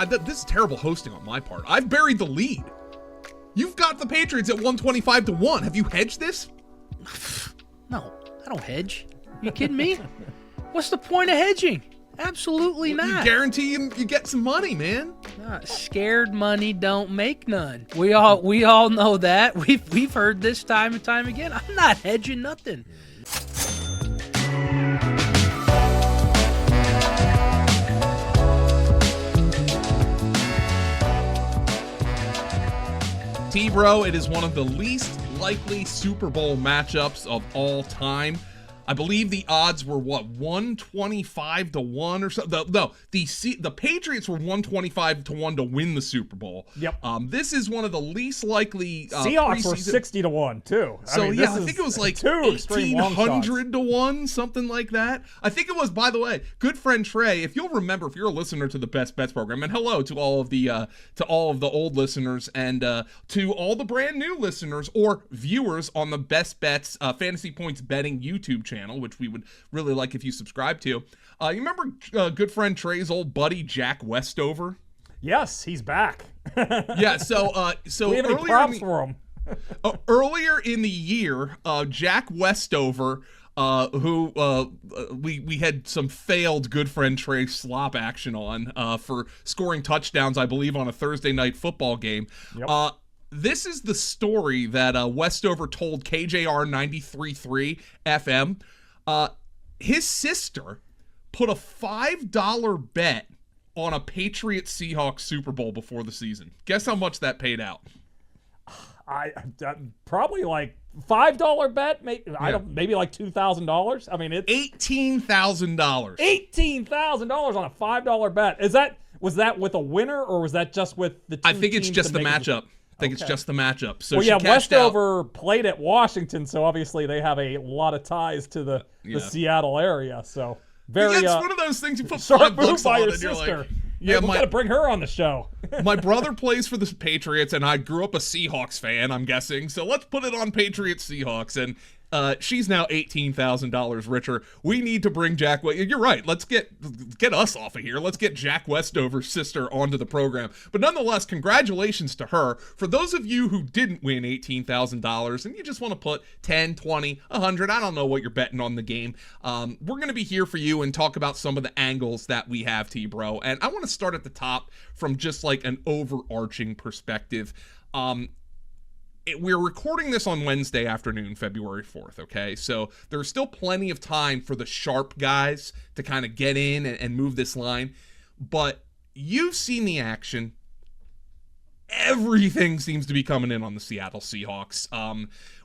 this is terrible hosting on my part. I've buried the lead. You've got the Patriots at 125-1. Have you hedged this? No, I don't hedge. You kidding me? What's the point of hedging? Absolutely not. You guarantee you get some money, man. Scared money don't make none. We all know that. We've heard this time and time again. I'm not hedging nothing. T-Bro, it is one of the least likely Super Bowl matchups of all time. I believe the odds were, 125-1 or something? No, the Patriots were 125-1 to win the Super Bowl. Yep. This is one of the least likely Seahawks were 60-1, too. So, I think it was like 1,800-1, something like that. I think it was, by the way, Good Friend Trey, if you'll remember, if you're a listener to the Best Bets program, and hello to all of the old listeners and to all the brand new listeners or viewers on the Best Bets Fantasy Points Betting YouTube channel, which we would really like if you subscribe to. You remember Good Friend Trey's old buddy Jack Westover? Yes, he's back. Yeah, so we have any props for him? Earlier in the year, Jack Westover, who we had some failed Good Friend Trey slop action on for scoring touchdowns, I believe, on a Thursday night football game. Yep. This is the story that Westover told KJR 93.3 FM. His sister put a $5 bet on a Patriots Seahawks Super Bowl before the season. Guess how much that paid out? I probably like $5 bet. Maybe like $2,000. I mean, it's $18,000. $18,000 on a $5 bet. Was that with a winner or was that just with the? I think it's just the matchup. It's just the matchup. So Westover played at Washington, so obviously they have a lot of ties to the Seattle area. So it's one of those things you put $5 on your and you're sister. Like, we got to bring her on the show. My brother plays for the Patriots, and I grew up a Seahawks fan, I'm guessing. So let's put it on Patriots Seahawks, and she's now $18,000 richer. We need to bring Jack. You're right. Let's get us off of here. Let's get Jack Westover's sister onto the program. But nonetheless, congratulations to her. For those of you who didn't win $18,000 and you just want to put 10, 20, 100, I don't know what you're betting on the game. We're going to be here for you and talk about some of the angles that we have, T-Bro. And I want to start at the top from just like an overarching perspective. We're recording this on Wednesday afternoon, February 4th, okay? So there's still plenty of time for the sharp guys to kind of get in and move this line. But you've seen the action. Everything seems to be coming in on the Seattle Seahawks.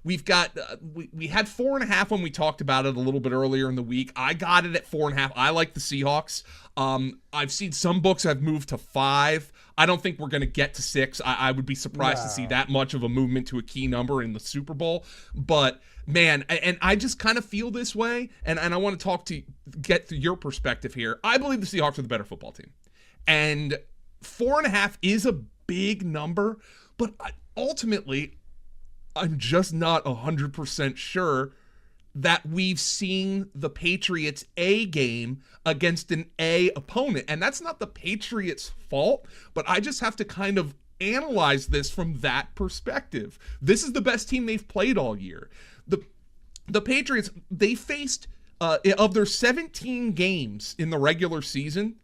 We've got, we had 4.5 when we talked about it a little bit earlier in the week. I got it at 4.5. I like the Seahawks. I've seen some books have moved to 5. I don't think we're going to get to 6. I would be surprised to see that much of a movement to a key number in the Super Bowl. But, man, and I just kind of feel this way, and I want to get to your perspective here. I believe the Seahawks are the better football team. And 4.5 is a big number, but ultimately, I'm just not 100% sure that we've seen the Patriots A game against an A opponent. And that's not the Patriots' fault, but I just have to kind of analyze this from that perspective. This is the best team they've played all year. The Patriots, they faced, of their 17 games in the regular season,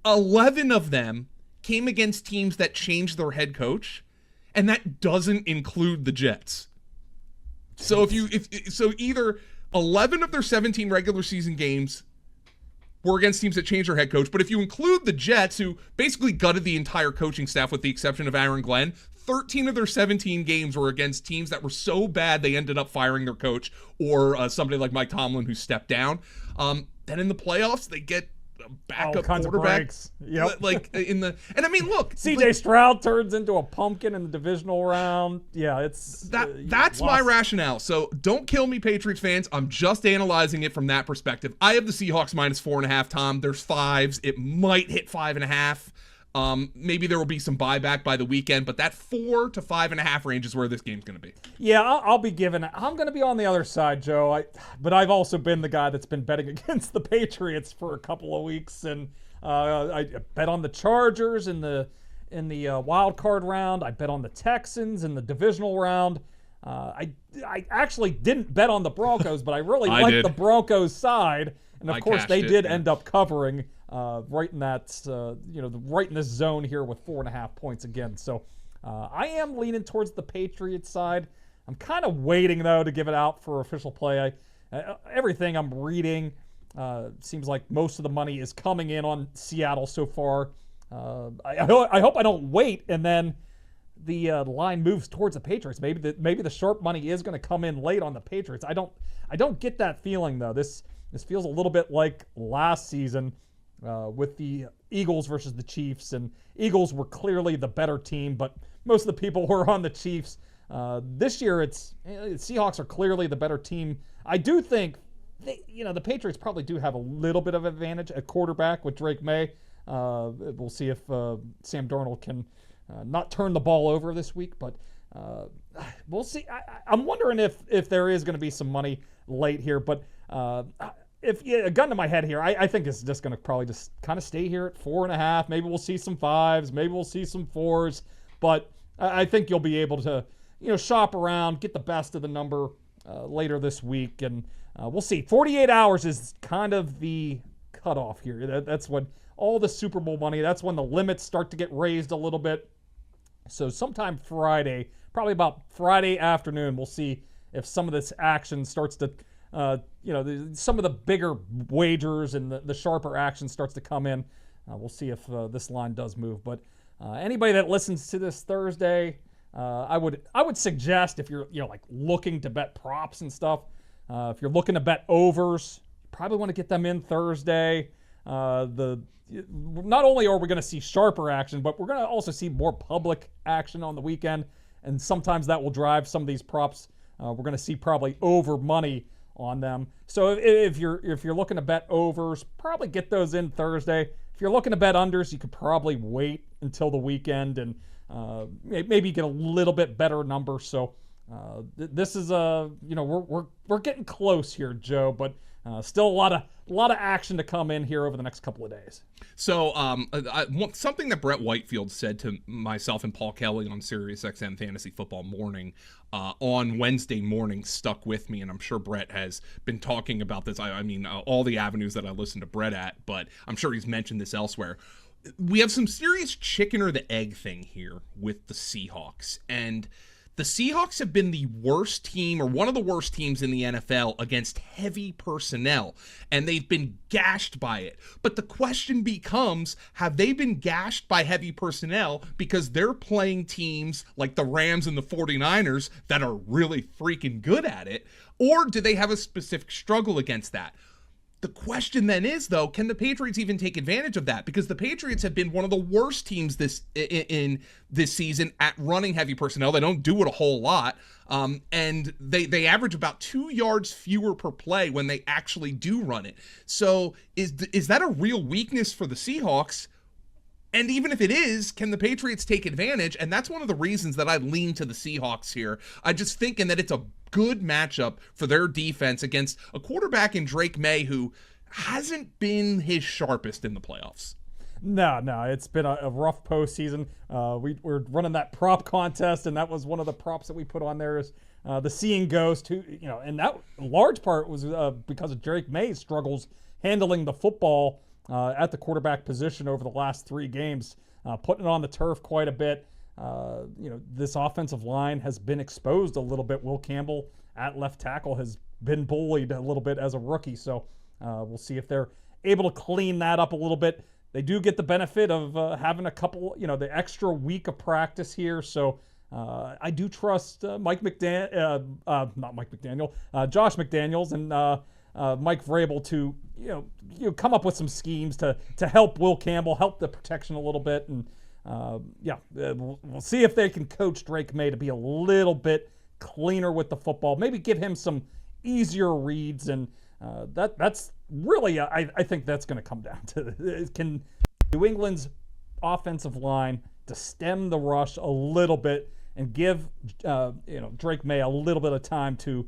11 of them came against teams that changed their head coach, and that doesn't include the Jets. So either 11 of their 17 regular season games were against teams that changed their head coach, but if you include the Jets, who basically gutted the entire coaching staff with the exception of Aaron Glenn, 13 of their 17 games were against teams that were so bad they ended up firing their coach, or somebody like Mike Tomlin who stepped down. Then in the playoffs, they get backup quarterback. Yep. And I mean, look, CJ Stroud turns into a pumpkin in the divisional round. Yeah, that's my rationale. So don't kill me, Patriots fans. I'm just analyzing it from that perspective. I have the Seahawks minus 4.5, Tom. There's 5s. It might hit 5.5. Maybe there will be some buyback by the weekend, but that 4 to 5.5 range is where this game's going to be. Yeah, I'm going to be on the other side, Joe. But I've also been the guy that's been betting against the Patriots for a couple of weeks, and I bet on the Chargers in the wild card round. I bet on the Texans in the divisional round. I actually didn't bet on the Broncos, but I really liked the Broncos side, and of course they did end up covering right in that right in this zone here with 4.5 points again. So I am leaning towards the Patriots side. I'm kind of waiting though to give it out for official play. Everything I'm reading seems like most of the money is coming in on Seattle so far. I hope I don't wait and then the line moves towards the Patriots. Maybe the sharp money is going to come in late on the Patriots. I don't get that feeling though. This feels a little bit like last season with the Eagles versus the Chiefs, and Eagles were clearly the better team, but most of the people were on the Chiefs. This year, Seahawks are clearly the better team. I do think the Patriots probably do have a little bit of advantage at quarterback with Drake May. We'll see if Sam Darnold can not turn the ball over this week, but we'll see. I'm wondering if there is going to be some money late here, but if a gun to my head here, I think it's just going to probably just kind of stay here at 4.5. Maybe we'll see some 5s, maybe we'll see some 4s, but I think you'll be able to shop around, get the best of the number later this week, and we'll see. 48 hours is kind of the cutoff here. That's when all the Super Bowl money, that's when the limits start to get raised a little bit. So sometime Friday, probably about Friday afternoon, we'll see if some of this action starts to, some of the bigger wagers and the sharper action starts to come in. We'll see if this line does move. But anybody that listens to this Thursday, I would suggest if you're like looking to bet props and stuff, if you're looking to bet overs, you probably want to get them in Thursday. Not only are we going to see sharper action, but we're going to also see more public action on the weekend, and sometimes that will drive some of these props. We're going to see probably over money on them. So if you're looking to bet overs, probably get those in Thursday. If you're looking to bet unders, you could probably wait until the weekend and maybe get a little bit better number. So this is we're getting close here, Joe, but still a lot of action to come in here over the next couple of days. So something that Brett Whitefield said to myself and Paul Kelly on SiriusXM Fantasy Football Morning on Wednesday morning stuck with me, and I'm sure Brett has been talking about this. I mean, all the avenues that I listen to Brett at, but I'm sure he's mentioned this elsewhere. We have some serious chicken or the egg thing here with the Seahawks, and the Seahawks have been the worst team, or one of the worst teams in the NFL against heavy personnel, and they've been gashed by it. But the question becomes, have they been gashed by heavy personnel because they're playing teams like the Rams and the 49ers that are really freaking good at it, or do they have a specific struggle against that? The question then is, though, can the Patriots even take advantage of that? Because the Patriots have been one of the worst teams this season at running heavy personnel. They don't do it a whole lot, and they average about 2 yards fewer per play when they actually do run it. So is that a real weakness for the Seahawks? And even if it is, can the Patriots take advantage? And that's one of the reasons that I lean to the Seahawks here. I'm just thinking that it's a good matchup for their defense against a quarterback in Drake May who hasn't been his sharpest in the playoffs. No, it's been a rough postseason. We're running that prop contest, and that was one of the props that we put on there is the Seeing Ghost, who, and that large part was because of Drake May's struggles handling the football at the quarterback position over the last 3 games, putting it on the turf quite a bit. This offensive line has been exposed a little bit. Will Campbell at left tackle has been bullied a little bit as a rookie. So we'll see if they're able to clean that up a little bit. They do get the benefit of having a couple, the extra week of practice here. So I do trust Josh McDaniels and Mike Vrabel to come up with some schemes to help Will Campbell, help the protection a little bit, and we'll see if they can coach Drake May to be a little bit cleaner with the football. Maybe give him some easier reads, and that's really I think that's going to come down to can New England's offensive line to stem the rush a little bit and give Drake May a little bit of time to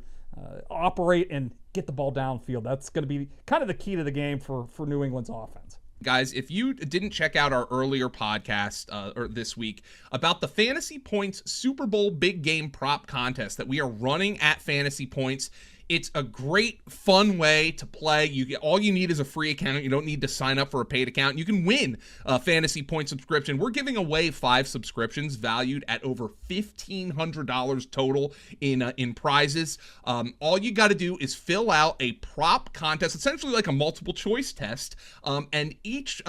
operate and get the ball downfield. That's going to be kind of the key to the game for New England's offense. Guys, if you didn't check out our earlier podcast or this week about the Fantasy Points Super Bowl Big Game Prop Contest that we are running at Fantasy Points, it's a great, fun way to play. All you need is a free account. You don't need to sign up for a paid account. You can win a Fantasy Point subscription. We're giving away 5 subscriptions valued at over $1,500 total in prizes. All you got to do is fill out a prop contest, essentially like a multiple choice test, and each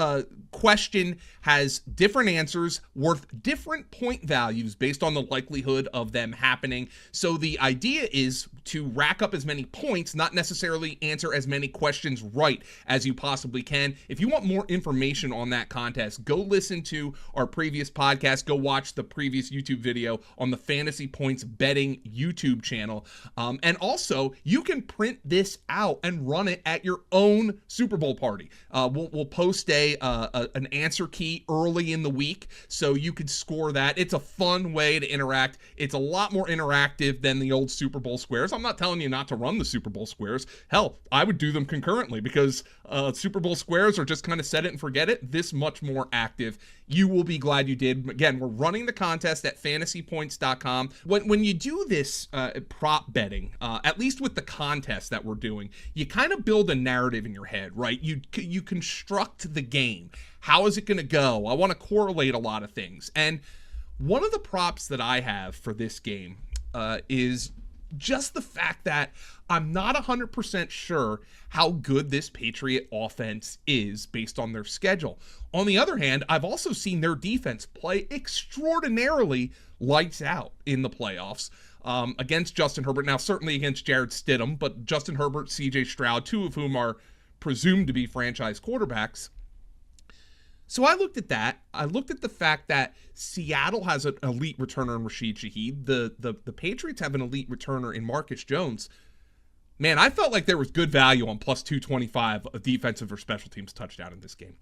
question has different answers worth different point values based on the likelihood of them happening. So the idea is to rack up as many points, not necessarily answer as many questions right as you possibly can. If you want more information on that contest, go listen to our previous podcast. Go watch the previous YouTube video on the Fantasy Points Betting YouTube channel. And also, you can print this out and run it at your own Super Bowl party. We'll post an answer key early in the week, so you could score that. It's a fun way to interact. It's a lot more interactive than the old Super Bowl squares. I'm not telling you not to run the Super Bowl squares. Hell, I would do them concurrently because Super Bowl squares are just kind of set it and forget it. This much more active. You will be glad you did. Again, we're running the contest at fantasypoints.com. When you do this prop betting, at least with the contest that we're doing, you kind of build a narrative in your head, right? You construct the game. How is it going to go? I want to correlate a lot of things. And one of the props that I have for this game is just the fact that I'm not 100% sure how good this Patriot offense is based on their schedule. On the other hand, I've also seen their defense play extraordinarily lights out in the playoffs against Justin Herbert. Now, certainly against Jarrett Stidham, but Justin Herbert, CJ Stroud, 2 of whom are presumed to be franchise quarterbacks. So I looked at that. I looked at the fact that Seattle has an elite returner in Rashid Shaheed. The Patriots have an elite returner in Marcus Jones. Man, I felt like there was good value on plus 225 of defensive or special teams touchdown in this game.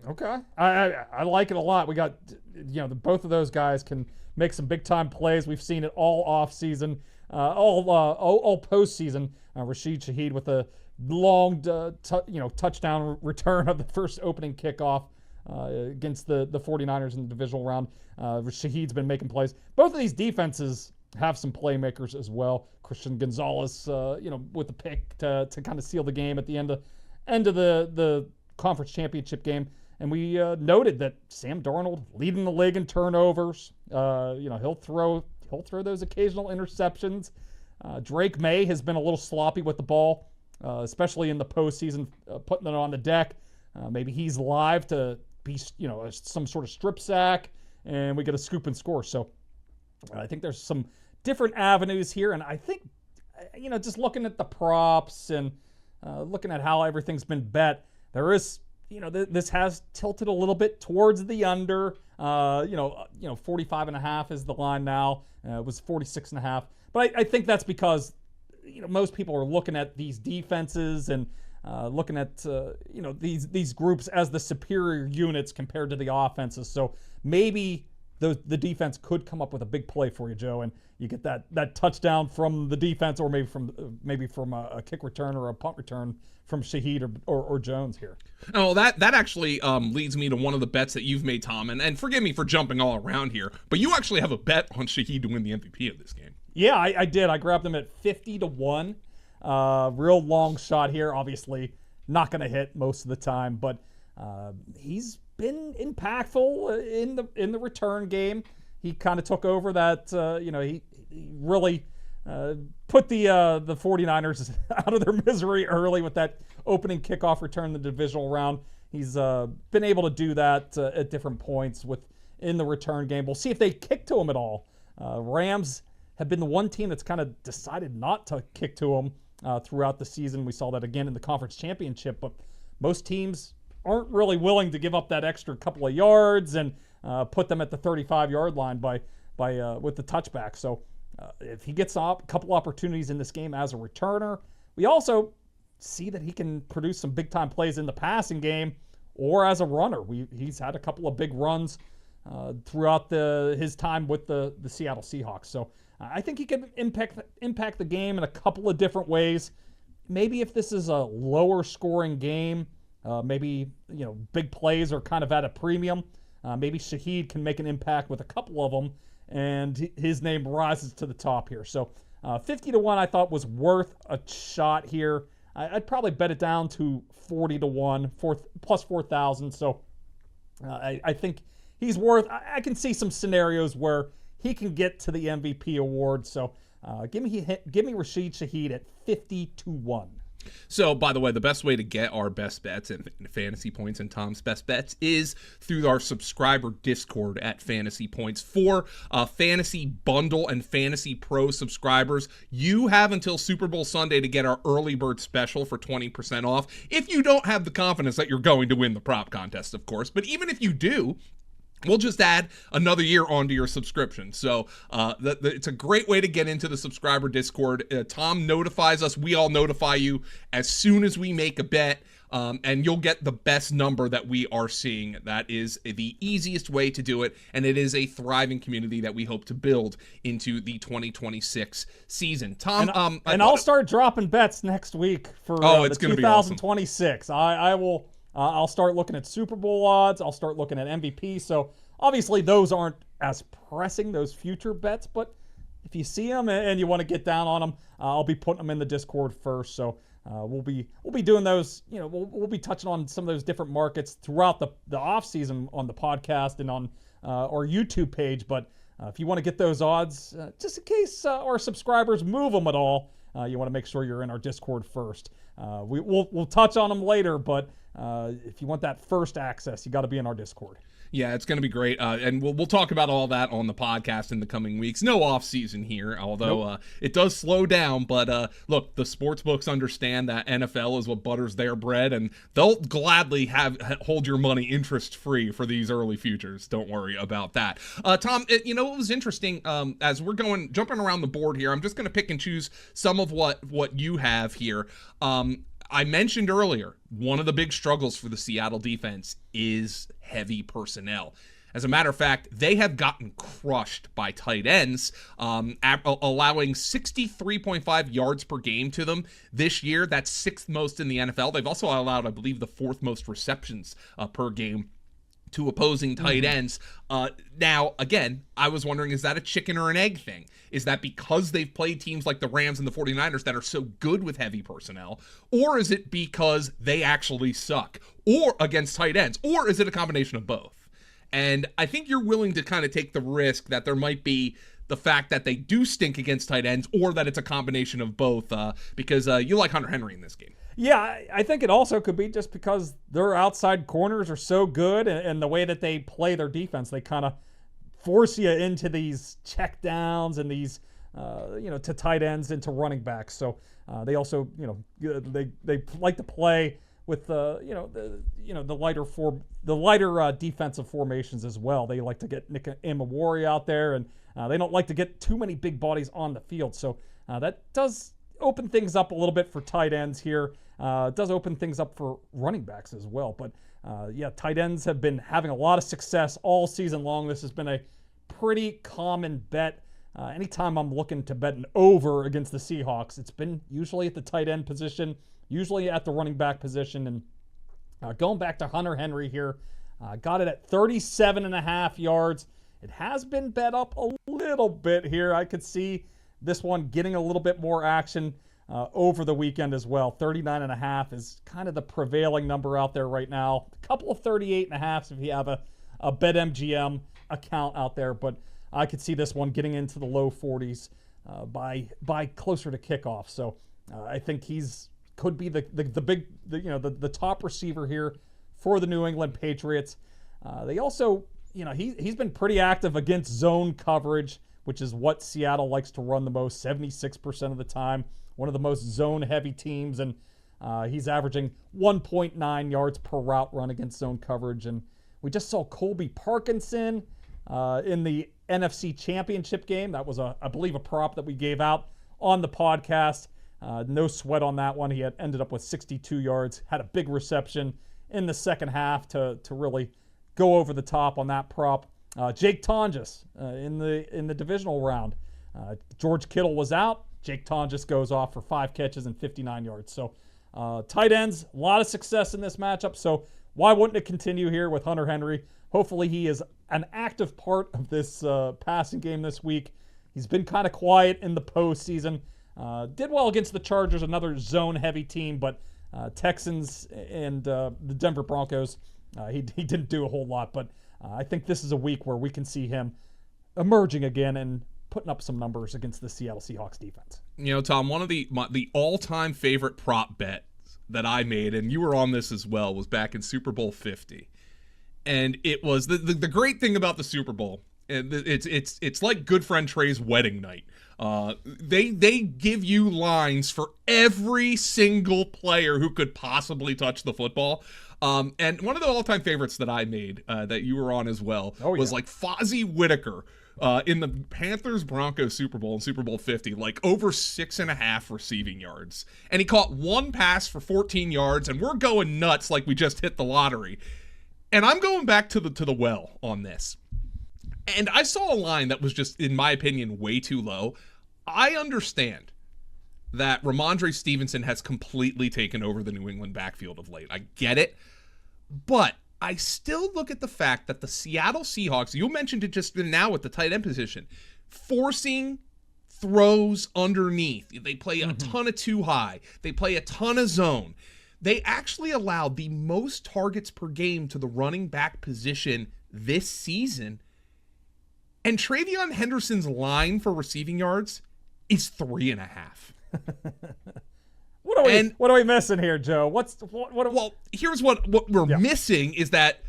Okay. I like it a lot. We got, both of those guys can make some big time plays. We've seen it all off season, all postseason. Rashid Shaheed with a long, touchdown return of the first opening kickoff against the 49ers in the divisional round. Shaheed's been making plays. Both of these defenses have some playmakers as well. Christian Gonzalez, with the pick to kind of seal the game at the end of the conference championship game. And we noted that Sam Darnold leading the league in turnovers. He'll throw those occasional interceptions. Drake May has been a little sloppy with the ball, especially in the postseason, putting it on the deck. Maybe he's live to be, some sort of strip sack, and we get a scoop and score. So I think there's some different avenues here, and I think, just looking at the props and looking at how everything's been bet, there is, this has tilted a little bit towards the under. 45.5 is the line now. It was 46.5, but I think that's because most people are looking at these defenses and looking at these groups as the superior units compared to the offenses. So maybe the defense could come up with a big play for you, Joe, and you get that touchdown from the defense, or maybe from a kick return or a punt return from Shaheed or Jones here. Oh, that actually leads me to one of the bets that you've made, Tom, and forgive me for jumping all around here, but you actually have a bet on Shaheed to win the MVP of this game. Yeah, I did. I grabbed him at 50-1. Real long shot here. Obviously, not going to hit most of the time, but he's been impactful in the return game. He kind of took over that. He really put the 49ers out of their misery early with that opening kickoff return in the divisional round. He's been able to do that at different points in the return game. We'll see if they kick to him at all. Rams have been the one team that's kind of decided not to kick to him throughout the season. We saw that again in the conference championship, but most teams aren't really willing to give up that extra couple of yards and put them at the 35-yard line by with the touchback. So if he gets a couple opportunities in this game as a returner, we also see that he can produce some big-time plays in the passing game or as a runner. He's had a couple of big runs throughout his time with the Seattle Seahawks. So I think he could impact the game in a couple of different ways. Maybe if this is a lower scoring game, Maybe, big plays are kind of at a premium. Maybe Shaheed can make an impact with a couple of them, and his name rises to the top here. So 50-1 I thought was worth a shot here. I'd probably bet it down to 40-1, plus 4,000. So I think he's worth. I can see some scenarios where he can get to the MVP award. So give me Rashid Shaheed at 50-1. So, by the way, the best way to get our best bets and fantasy points and Tom's best bets is through our subscriber Discord at Fantasy Points. For Fantasy Bundle and Fantasy Pro subscribers, you have until Super Bowl Sunday to get our early bird special for 20% off. If you don't have the confidence that you're going to win the prop contest, of course. But even if you do, we'll just add another year onto your subscription. So it's a great way to get into the subscriber Discord. Tom notifies us. We all notify you as soon as we make a bet, and you'll get the best number that we are seeing. That is the easiest way to do it, and it is a thriving community that we hope to build into the 2026 season. Tom, I'll start dropping bets next week for it's the going to be awesome. 2026. I will. I'll start looking at Super Bowl odds. I'll start looking at MVP. So obviously those aren't as pressing, those future bets. But if you see them and you want to get down on them, I'll be putting them in the Discord first. So we'll be doing those. We'll be touching on some of those different markets throughout the off season on the podcast and on our YouTube page. But if you want to get those odds, just in case our subscribers move them at all, you want to make sure you're in our Discord first. We'll touch on them later, but if you want that first access, you got to be in our Discord. Yeah, it's going to be great, and we'll talk about all that on the podcast in the coming weeks. No off season here, although it does slow down. But look, the sportsbooks understand that NFL is what butters their bread, and they'll gladly hold your money interest free for these early futures. Don't worry about that. Tom, it was interesting as we're jumping around the board here. I'm just going to pick and choose some of what you have here. I mentioned earlier, one of the big struggles for the Seattle defense is heavy personnel. As a matter of fact, they have gotten crushed by tight ends, allowing 63.5 yards per game to them this year. That's sixth most in the NFL. They've also allowed, I believe, the fourth most receptions per game to opposing tight ends. Now, again, I was wondering, is that a chicken or an egg thing? Is that because they've played teams like the Rams and the 49ers that are so good with heavy personnel? Or is it because they actually suck or against tight ends? Or is it a combination of both? And I think you're willing to kind of take the risk that there might be the fact that they do stink against tight ends or that it's a combination of both because you like Hunter Henry in this game. Yeah, I think it also could be just because their outside corners are so good and the way that they play their defense, they kind of force you into these check downs and these, to tight ends, into running backs. So they also, they like to play with the lighter defensive formations as well. They like to get Nick Imawari out there, and they don't like to get too many big bodies on the field. So that does open things up a little bit for tight ends here. It does open things up for running backs as well. But tight ends have been having a lot of success all season long. This has been a pretty common bet. Anytime I'm looking to bet an over against the Seahawks, it's been usually at the tight end position, usually at the running back position. And going back to Hunter Henry here, got it at 37.5 yards. It has been bet up a little bit here. I could see this one getting a little bit more action over the weekend as well. 39.5 is kind of the prevailing number out there right now. A couple of 38.5s if you have a BetMGM account out there, but I could see this one getting into the low 40s by closer to kickoff. So I think could be the top receiver here for the New England Patriots. They also, he's been pretty active against zone coverage, which is what Seattle likes to run the most, 76% of the time. One of the most zone-heavy teams, and he's averaging 1.9 yards per route run against zone coverage. And we just saw Colby Parkinson in the NFC Championship game. That was, I believe, a prop that we gave out on the podcast. No sweat on that one. He had ended up with 62 yards, had a big reception in the second half to really go over the top on that prop. Jake Tonjes in the divisional round. George Kittle was out. Jake Tonjes goes off for 5 catches and 59 yards. So Tight ends, a lot of success in this matchup, so why wouldn't it continue here with Hunter Henry? Hopefully he is an active part of this passing game this week. He's been kind of quiet in the postseason. Did well against the Chargers, another zone-heavy team, but Texans and the Denver Broncos, he didn't do a whole lot. But I think this is a week where we can see him emerging again and putting up some numbers against the Seattle Seahawks defense. You know, Tom, one of the all-time favorite prop bets that I made, and you were on this as well, was back in Super Bowl 50. And it was the great thing about the Super Bowl, and it's like Good Friend Trey's wedding night. They give you lines for every single player who could possibly touch the football. And one of the all-time favorites that I made, that you were on as well, was like Fozzie Whitaker in the Panthers-Broncos Super Bowl in Super Bowl 50, like over 6.5 receiving yards. And he caught one pass for 14 yards, and we're going nuts like we just hit the lottery. And I'm going back to the well on this. And I saw a line that was just, in my opinion, way too low. I understand that Ramondre Stevenson has completely taken over the New England backfield of late. I get it. But I still look at the fact that the Seattle Seahawks, you mentioned it just now with the tight end position, forcing throws underneath. They play a ton of too high. They play a ton of zone. They actually allowed the most targets per game to the running back position this season. And TreVeyon Henderson's line for receiving yards is 3.5. What are we missing here, Joe? Well, here's what we're missing is that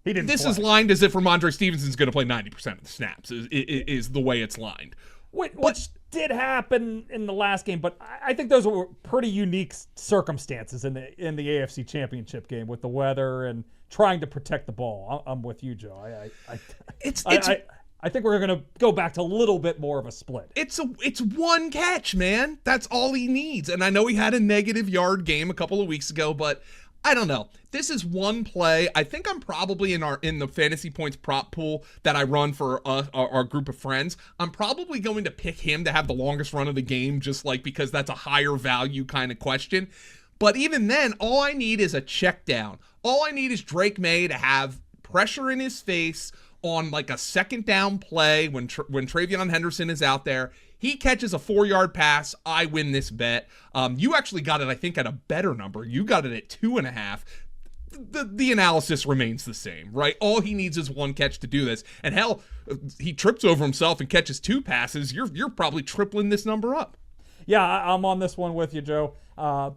this is lined as if Ramondre Stevenson's going to play 90% of the snaps, is the way it's lined. Which did happen in the last game, but I think those were pretty unique circumstances in the AFC Championship game with the weather and trying to protect the ball. I'm with you, Joe. I think we're going to go back to a little bit more of a split. It's one catch, man. That's all he needs. And I know he had a negative yard game a couple of weeks ago, but I don't know. This is one play. I think I'm probably in the fantasy points prop pool that I run for our group of friends. I'm probably going to pick him to have the longest run of the game, just like because that's a higher value kind of question. But even then, all I need is a check down. All I need is Drake May to have pressure in his face on like a second down play when TreVeyon Henderson is out there. He catches a 4-yard pass. I win this bet. You actually got it, I think, at a better number. You got it at 2.5. The analysis remains the same, right? All he needs is one catch to do this. And hell, he trips over himself and catches 2 passes. You're probably tripling this number up. Yeah, I'm on this one with you, Joe.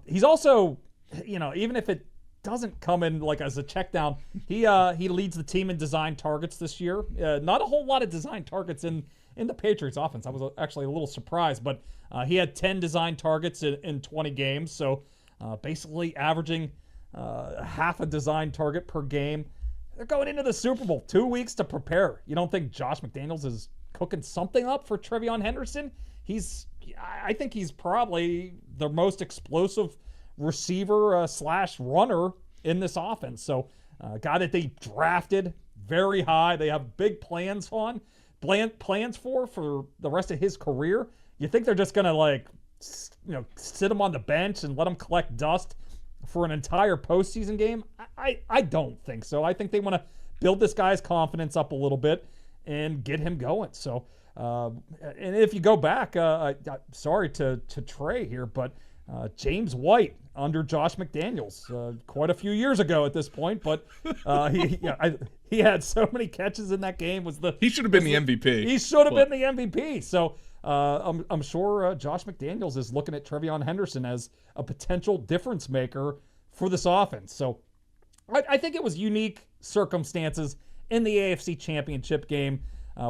He's also, even if it doesn't come in like as a check down, he leads the team in design targets this year. Not a whole lot of design targets in the Patriots offense. I was actually a little surprised, but he had 10 design targets in 20 games. So basically averaging half a design target per game. They're going into the Super Bowl, 2 weeks to prepare. You don't think Josh McDaniels is cooking something up for TreVeyon Henderson? I think he's probably the most explosive receiver / runner in this offense. So a guy that they drafted very high. They have big plans for the rest of his career. You think they're just going to sit him on the bench and let him collect dust for an entire postseason game? I don't think so. I think they want to build this guy's confidence up a little bit and get him going. So, and if you go back, sorry to Trey here, but James White under Josh McDaniels quite a few years ago at this point, but he had so many catches in that game. He should have been the MVP. He should have been the MVP. So I'm sure Josh McDaniels is looking at TreVeyon Henderson as a potential difference maker for this offense. So I think it was unique circumstances in the AFC Championship game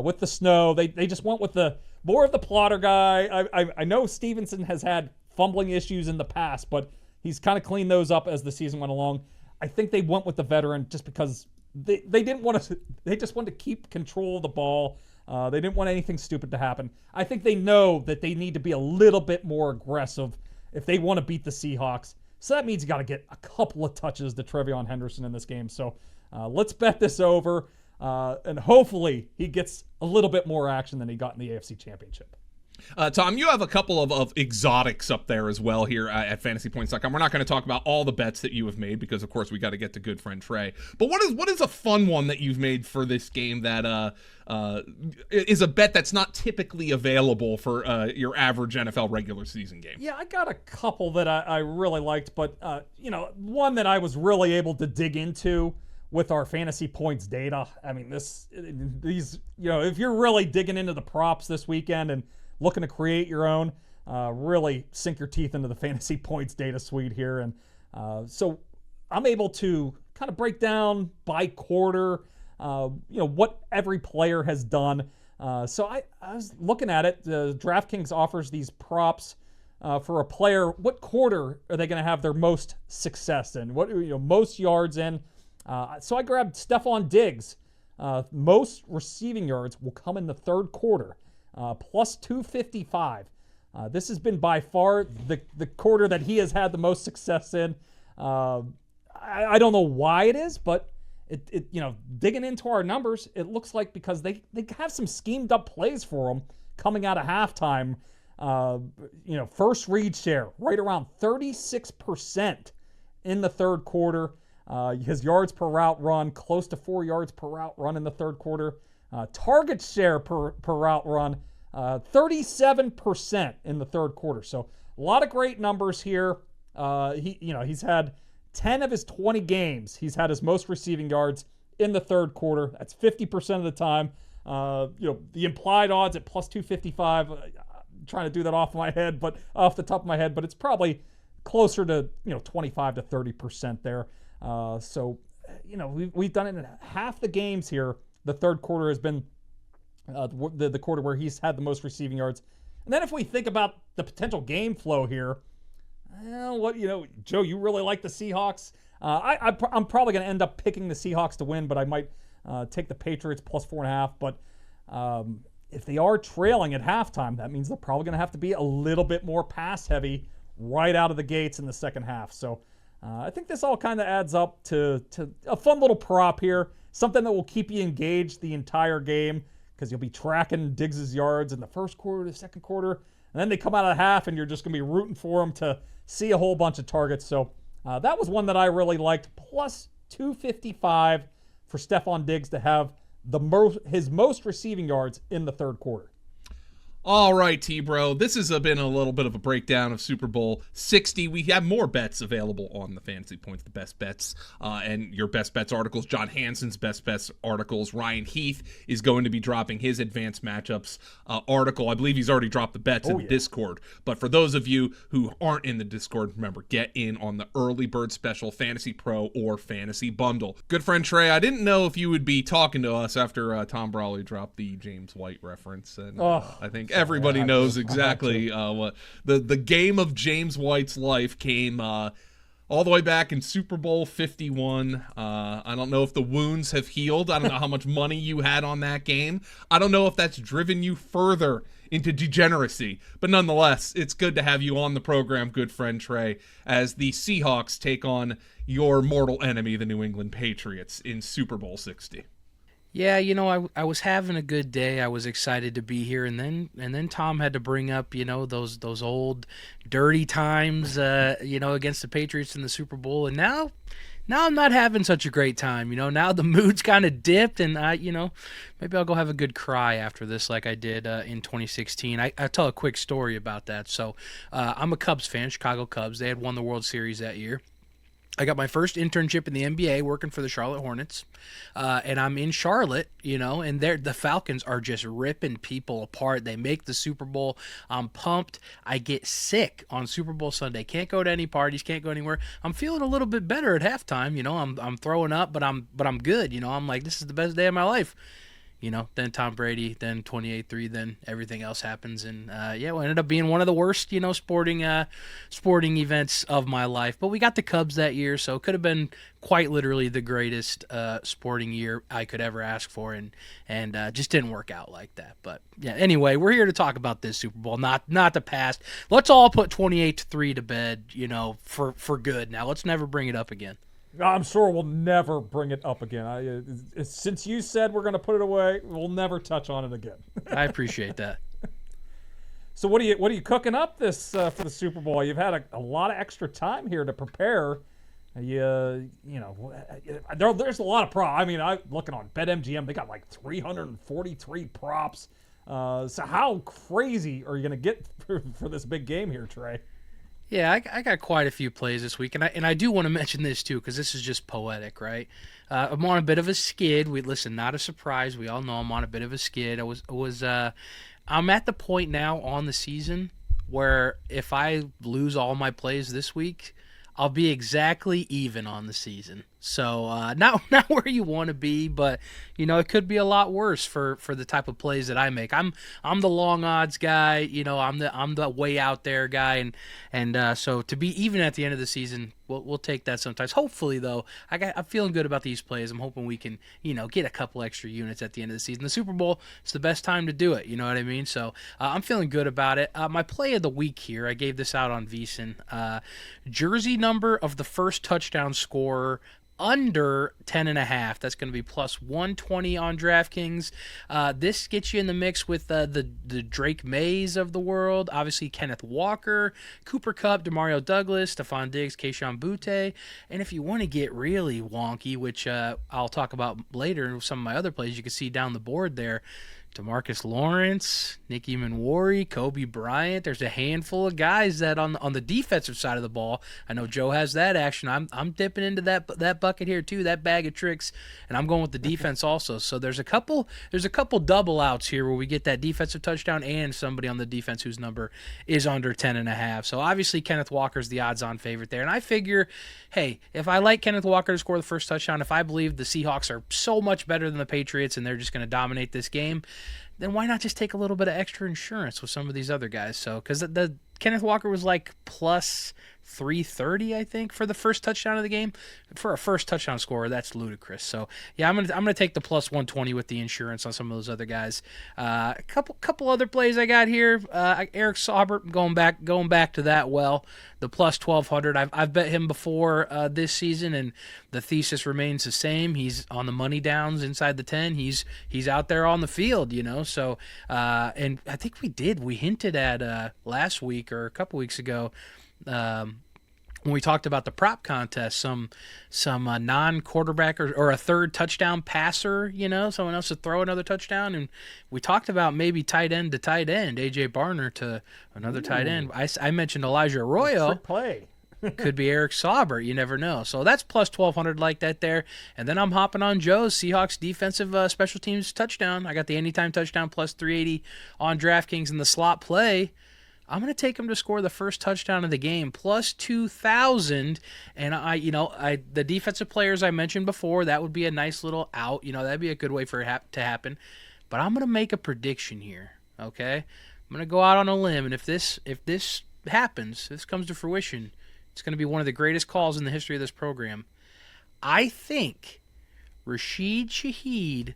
with the snow. They just went with more of the plotter guy. I know Stevenson has had fumbling issues in the past, but he's kind of cleaned those up as the season went along. I think they went with the veteran just because they didn't want to. They just wanted to keep control of the ball. They didn't want anything stupid to happen. I think they know that they need to be a little bit more aggressive if they want to beat the Seahawks. So that means you got to get a couple of touches to TreVeyon Henderson in this game. So let's bet this over, and hopefully he gets a little bit more action than he got in the AFC Championship. Tom, you have a couple of exotics up there as well here at fantasypoints.com. We're not going to talk about all the bets that you have made because, of course, we got to get to Good Friend Trey. But what is a fun one that you've made for this game that is a bet that's not typically available for your average NFL regular season game? Yeah, I got a couple that I really liked, but one that I was really able to dig into with our fantasy points data. I mean, these if you're really digging into the props this weekend and looking to create your own, really sink your teeth into the fantasy points data suite here. And so I'm able to kind of break down by quarter, what every player has done. So I was looking at it. DraftKings offers these props for a player. What quarter are they going to have their most success in? What most yards in? So I grabbed Stephon Diggs. Most receiving yards will come in the third quarter. Plus 255. This has been by far the quarter that he has had the most success in. I don't know why it is, but it digging into our numbers, it looks like because they have some schemed up plays for him coming out of halftime. First read share right around 36% in the third quarter. His yards per route run close to 4 yards per route run in the third quarter. Target share per route run, 37% in the third quarter. So a lot of great numbers here. He's had 10 of his 20 games. He's had his most receiving yards in the third quarter. That's 50% of the time. The implied odds at plus 255. I'm trying to do that off the top of my head, but it's probably closer to 25 to 30% there. We've done it in half the games here. The third quarter has been the quarter where he's had the most receiving yards. And then if we think about the potential game flow here, Joe, you really like the Seahawks. I'm probably going to end up picking the Seahawks to win, but I might take the Patriots plus 4.5. But if they are trailing at halftime, that means they're probably going to have to be a little bit more pass heavy right out of the gates in the second half. So I think this all kind of adds up to a fun little prop here. Something that will keep you engaged the entire game because you'll be tracking Diggs' yards in the first quarter, the second quarter, and then they come out of the half and you're just going to be rooting for them to see a whole bunch of targets. So that was one that I really liked. Plus 255 for Stephon Diggs to have his most receiving yards in the third quarter. All right, T-Bro. This has been a little bit of a breakdown of Super Bowl 60. We have more bets available on the Fantasy Points, the best bets, and your best bets articles. John Hansen's best bets articles. Ryan Heath is going to be dropping his advanced matchups article. I believe he's already dropped the bets in the Discord. But for those of you who aren't in the Discord, remember, get in on the early bird special Fantasy Pro or Fantasy Bundle. Good friend Trey, I didn't know if you would be talking to us after Tom Brolley dropped the James White reference. And I think everybody knows exactly what the game of James White's life came all the way back in Super Bowl 51. I don't know if the wounds have healed. I don't know how much money you had on that game. I don't know if that's driven you further into degeneracy. But nonetheless, it's good to have you on the program, good friend Trey, as the Seahawks take on your mortal enemy, the New England Patriots, in Super Bowl 60. Yeah, I was having a good day. I was excited to be here, and then Tom had to bring up, those old dirty times, against the Patriots in the Super Bowl, and now I'm not having such a great time. Now the mood's kind of dipped, and maybe I'll go have a good cry after this, like I did in 2016. I'll tell a quick story about that. So I'm a Cubs fan, Chicago Cubs. They had won the World Series that year. I got my first internship in the NBA working for the Charlotte Hornets, and I'm in Charlotte, and the Falcons are just ripping people apart. They make the Super Bowl. I'm pumped. I get sick on Super Bowl Sunday. Can't go to any parties. Can't go anywhere. I'm feeling a little bit better at halftime. I'm throwing up, but I'm good. I'm like, this is the best day of my life. Then Tom Brady, then 28-3, then everything else happens. And, it ended up being one of the worst, sporting events of my life. But we got the Cubs that year, so it could have been quite literally the greatest sporting year I could ever ask for, and just didn't work out like that. But, yeah, anyway, we're here to talk about this Super Bowl, not the past. Let's all put 28-3 to bed, for good. Now, let's never bring it up again. I'm sure we'll never bring it up again. Since you said we're going to put it away, we'll never touch on it again. I appreciate that. So what are you cooking up this for the Super Bowl? You've had a lot of extra time here to prepare. There's a lot of props. I mean, I'm looking on BetMGM. They got like 343 props. So how crazy are you going to get for this big game here, Trey? Yeah, I got quite a few plays this week, and I do want to mention this too because this is just poetic, right? I'm on a bit of a skid. Not a surprise. We all know I'm on a bit of a skid. I'm at the point now on the season where if I lose all my plays this week, I'll be exactly even on the season. So not where you want to be, but it could be a lot worse for the type of plays that I make. I'm the long odds guy. I'm the way out there guy, and so to be even at the end of the season, we'll take that sometimes. Hopefully though, I'm feeling good about these plays. I'm hoping we can get a couple extra units at the end of the season. The Super Bowl is the best time to do it. You know what I mean? So I'm feeling good about it. My play of the week here, I gave this out on VSiN. Jersey number of the first touchdown scorer under 10.5. That's going to be plus 120 on DraftKings. This gets you in the mix with the Drake Mays of the world. Obviously, Kenneth Walker, Cooper Kupp, Demario Douglas, Stephon Diggs, Kayshon Boutte. And if you want to get really wonky, which I'll talk about later in some of my other plays, you can see down the board there, DeMarcus Lawrence, Nicky Manwari, Kobe Bryant. There's a handful of guys that on the defensive side of the ball. I know Joe has that action. I'm dipping into that bucket here too, that bag of tricks, and I'm going with the defense also. So there's a couple double outs here where we get that defensive touchdown and somebody on the defense whose number is under 10.5. So obviously Kenneth Walker's the odds-on favorite there, and I figure, hey, if I like Kenneth Walker to score the first touchdown, if I believe the Seahawks are so much better than the Patriots and they're just going to dominate this game, then why not just take a little bit of extra insurance with some of these other guys? So, because the Kenneth Walker was like plus 330, I think, for the first touchdown of the game. For a first touchdown scorer, that's ludicrous. So, yeah, I'm gonna take the plus 120 with the insurance on some of those other guys. A couple other plays I got here. Eric Saubert, going back to that well. The plus 1,200. I've bet him before this season, and the thesis remains the same. He's on the money downs inside the 10. He's out there on the field, So, and I think we hinted at last week or a couple weeks ago. When we talked about the prop contest, some non-quarterback or a third touchdown passer, someone else to throw another touchdown, and we talked about maybe tight end to tight end, A.J. Barner to another tight end. I mentioned Elijah Arroyo. Play. Could be Eric Saubert. You never know. So that's plus 1,200 like that there. And then I'm hopping on Joe's Seahawks defensive special teams touchdown. I got the anytime touchdown plus 380 on DraftKings in the slot play. I'm going to take him to score the first touchdown of the game, plus 2,000. And the defensive players I mentioned before, that would be a nice little out. That'd be a good way for it to happen. But I'm going to make a prediction here. Okay, I'm going to go out on a limb, and if this happens, if this comes to fruition, it's going to be one of the greatest calls in the history of this program. I think Rashid Shaheed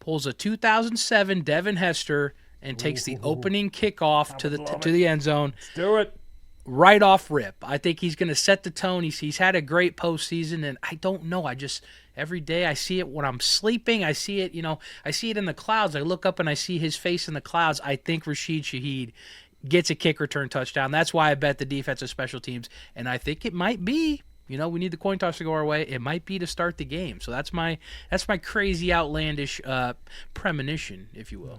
pulls a 2007 Devin Hester and takes the opening kickoff to the end zone. Let's do it. Right off rip. I think he's going to set the tone. He's had a great postseason, and I don't know. Every day I see it when I'm sleeping. I see it, I see it in the clouds. I look up and I see his face in the clouds. I think Rashid Shaheed gets a kick return touchdown. That's why I bet the defensive special teams, and I think it might be. We need the coin toss to go our way. It might be to start the game. So that's my crazy, outlandish premonition, if you will.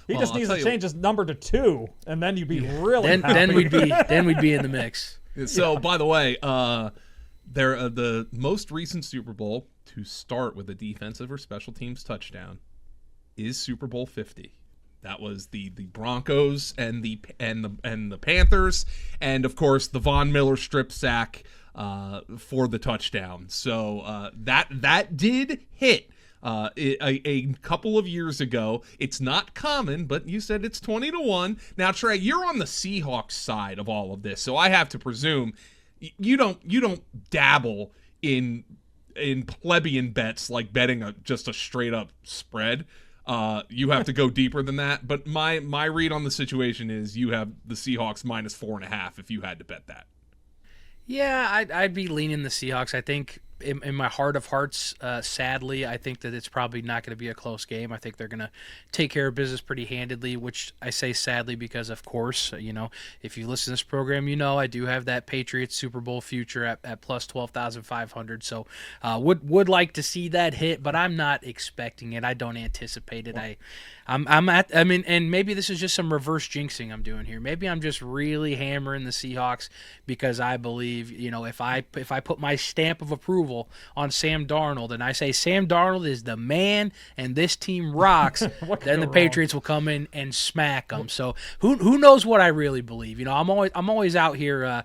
He just needs to change his number to 2, and then you'd be really happy. Then we'd be in the mix. So, by the way, the most recent Super Bowl to start with a defensive or special teams touchdown is Super Bowl 50. That was the Broncos and the Panthers, and of course the Von Miller strip sack for the touchdown. So that did hit a couple of years ago. It's not common, but you said it's 20-1. Now, Trey, you're on the Seahawks side of all of this, so I have to presume you don't dabble in plebeian bets like betting just a straight up spread. You have to go deeper than that. But my read on the situation is you have the Seahawks minus 4.5 if you had to bet that. Yeah, I'd be leaning the Seahawks. I think in my heart of hearts, sadly, I think that it's probably not going to be a close game. I think they're going to take care of business pretty handedly, which I say sadly because, of course, if you listen to this program, I do have that Patriots Super Bowl future at plus 12,500. So would like to see that hit, but I'm not expecting it. I don't anticipate it. And maybe this is just some reverse jinxing I'm doing here. Maybe I'm just really hammering the Seahawks because I believe, if I put my stamp of approval on Sam Darnold and I say Sam Darnold is the man and this team rocks, then the Patriots will come in and smack them. So who knows what I really believe? I'm always out here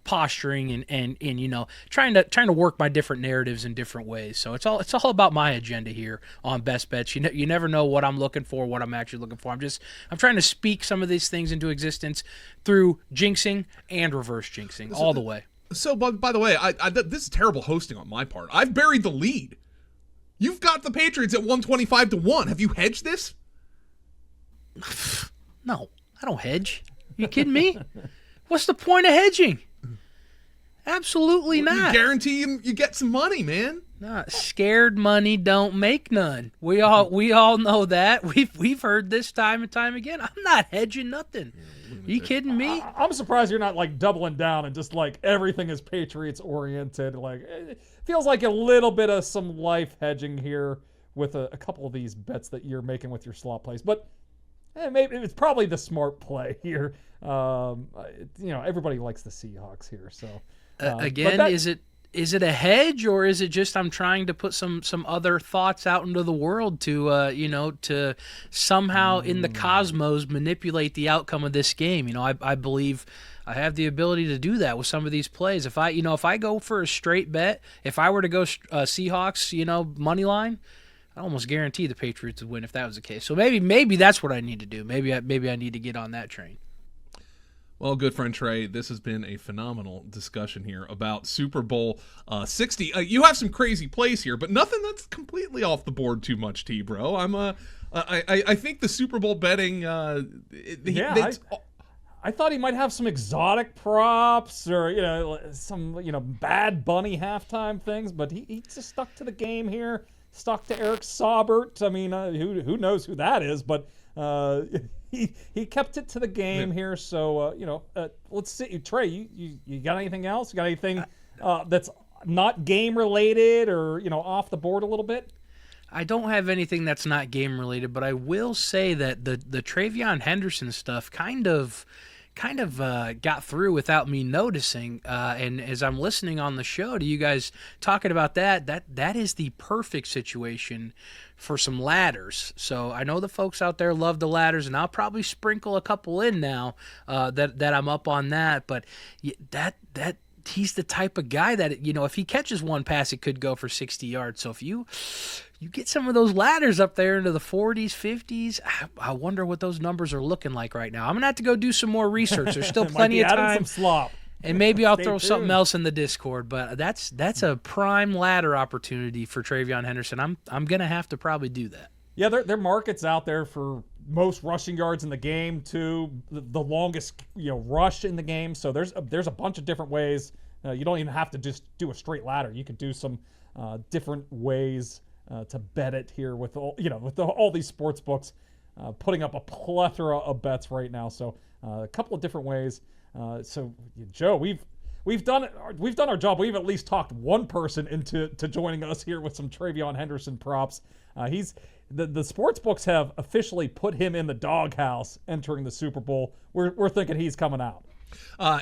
posturing and trying to work my different narratives in different ways. So it's all about my agenda here on Best Bets. You never know what I'm looking for, what I'm actually looking for. I'm trying to speak some of these things into existence through jinxing and reverse jinxing all the way. So, by the way, this is terrible hosting on my part. I've buried the lead. You've got the Patriots at 125-1. Have you hedged this? No, I don't hedge. You kidding me? What's the point of hedging? Absolutely not. You guarantee you get some money, man. Nah, scared money don't make none. We all know that. We've heard this time and time again. I'm not hedging nothing. You kidding me? I'm surprised you're not like doubling down and just like everything is Patriots oriented. Like it feels like a little bit of some life hedging here with a couple of these bets that you're making with your slot plays. But maybe it's probably the smart play here. Everybody likes the Seahawks here. So again, is it a hedge or is it just I'm trying to put some other thoughts out into the world to somehow in the cosmos manipulate the outcome of this game? I believe I have the ability to do that with some of these plays. If I go for a straight bet, if I were to go Seahawks, money line, I almost guarantee the Patriots would win if that was the case. So maybe that's what I need to do. Maybe I need to get on that train. Well, good friend Trey, this has been a phenomenal discussion here about Super Bowl 60. You have some crazy plays here, but nothing that's completely off the board too much, bro. I think the Super Bowl betting. I thought he might have some exotic props or some Bad Bunny halftime things, but he just stuck to the game here. Stuck to Eric Saubert. I mean, who knows who that is, but. He kept it to the game here, so let's see. Trey, you got anything else? You got anything that's not game related or off the board a little bit? I don't have anything that's not game related, but I will say that the TreVeyon Henderson stuff kind of got through without me noticing. And as I'm listening on the show to you guys talking about that is the perfect situation for some ladders. So I know the folks out there love the ladders, and I'll probably sprinkle a couple in now that I'm up on that. But that he's the type of guy that if he catches one pass, it could go for 60 yards. So if you get some of those ladders up there into the 40s, 50s, I wonder what those numbers are looking like right now. I'm going to have to go do some more research. There's still plenty of time. Some slop. And maybe I'll throw something else in the Discord, but that's a prime ladder opportunity for TreVeyon Henderson. I'm going to have to probably do that. Yeah, there are markets out there for most rushing yards in the game to the longest rush in the game. So there's a bunch of different ways. You don't even have to just do a straight ladder. You could do some different ways to bet it here with all these sports books putting up a plethora of bets right now. So a couple of different ways. So Joe, we've done our job. We've at least talked one person into joining us here with some TreVeyon Henderson props. He's the sports books have officially put him in the doghouse entering the Super Bowl. We're thinking he's coming out. Well,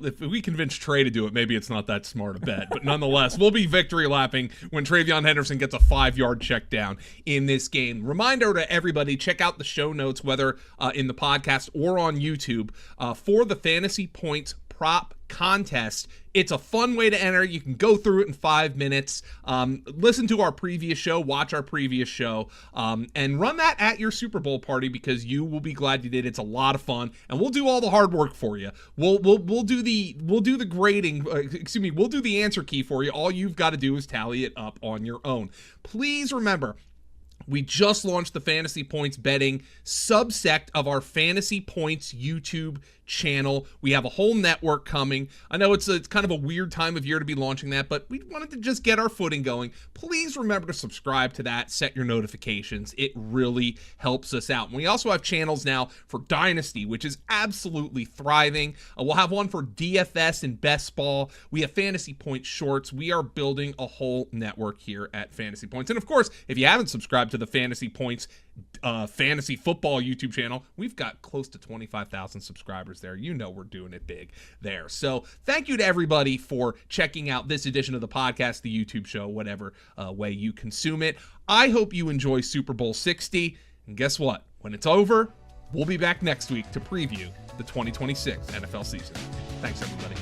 if we convince Trey to do it, maybe it's not that smart a bet. But nonetheless, we'll be victory lapping when TreVeyon Henderson gets a 5-yard check down in this game. Reminder to everybody, check out the show notes, whether in the podcast or on YouTube, for the Fantasy Points Prop Contest. It's a fun way to enter. You can go through it in 5 minutes. Listen to our previous show, watch our previous show, and run that at your Super Bowl party because you will be glad you did. It's a lot of fun, and we'll do all the hard work for you. We'll do the grading. We'll do the answer key for you. All you've got to do is tally it up on your own. Please remember, We just launched the Fantasy Points betting subsect of our Fantasy Points YouTube channel. We have a whole network coming. I know it's kind of a weird time of year to be launching that, but we wanted to just get our footing going. Please remember to subscribe to that, set your notifications. It really helps us out. And we also have channels now for Dynasty, which is absolutely thriving. We'll have one for DFS and Best Ball. We have Fantasy Points Shorts. We are building a whole network here at Fantasy Points. And of course, if you haven't subscribed to the Fantasy Points fantasy football YouTube channel, we've got close to 25,000 subscribers there. You know we're doing it big there. So thank you to everybody for checking out this edition of the podcast, the YouTube show, whatever way you consume it. I hope you enjoy Super Bowl 60. And guess what? When it's over, we'll be back next week to preview the 2026 NFL season. Thanks, everybody.